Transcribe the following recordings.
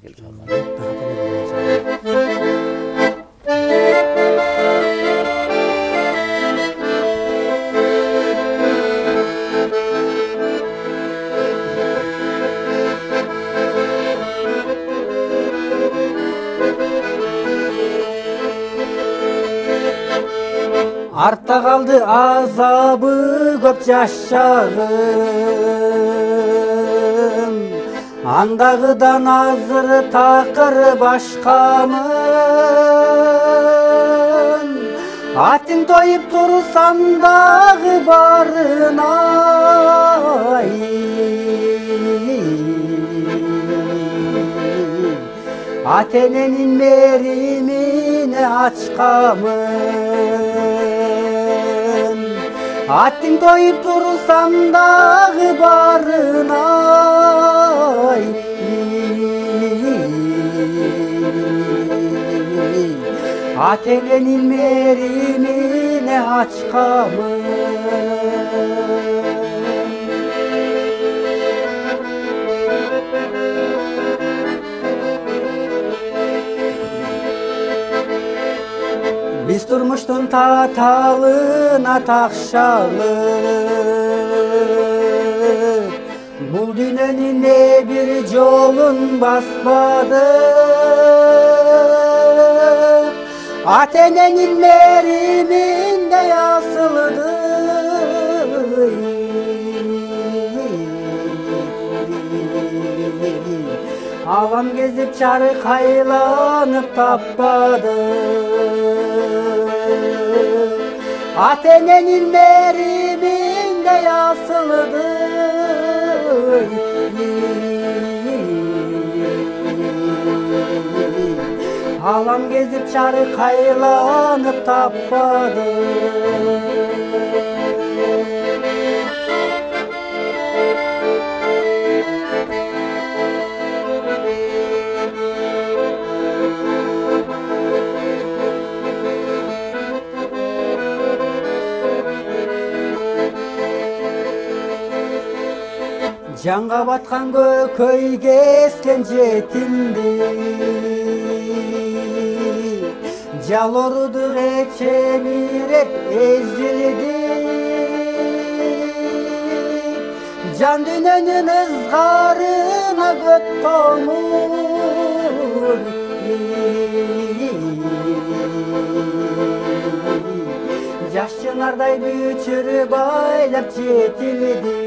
келип чыгарган. Артта қалды азабы көп жашағым, андағыдан азыр тақыр башқамын. Атың тойып тұрсам дағы барынай, ата-эненин меримине ачкамын. Атың тойып тұрсам дағы барынай, ата-эненин меримине ачкамын. Biz turmuştun tatalına takşalıp, bul dünyanın ne bir yolun basmadık. Ata-enenin meriminde yasıldı. Avam gezip çarkaylanıp tapmadı. Ata-enenin meriminde yasıldı. Alam gezip çarkaylanıp tapmadı. Жанға батқан көкөйге ескен жетімді, жал оруду речемиреп ezildi. Can dünyanın ızgarına göt tomur, Yaş çınarday büçürüp aylap jetildi.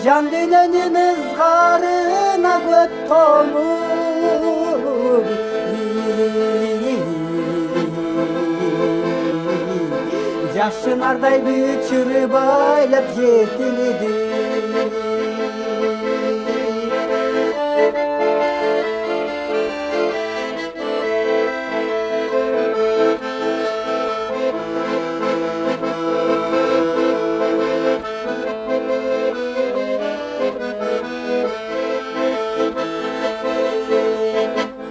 Can dünyanın ızgarına göt tomur, Yaş çınarday büçürüp aylap jetildi.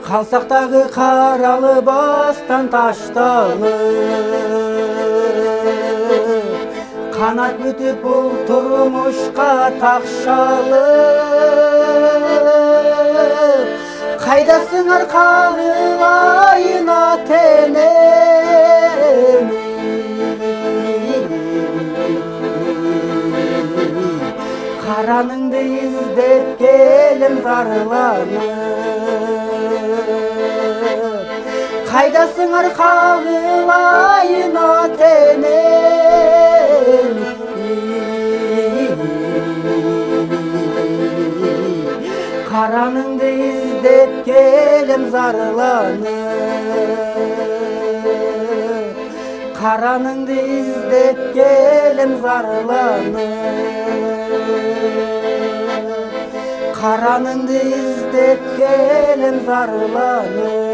Қалсақ дағы қаралы бастан ташталы, қанат бүтіп бұл тұрмышқа тақшалы. Қайдасыңар қағылайын ата-енем, қараныңды іздеп келем зарланып. Қайдасыңар қағылайын ата-енем, қараныңды іздеп келем зарланып. Қараныңды іздеп келем зарланып. Қараныңды іздеп келем зарланып.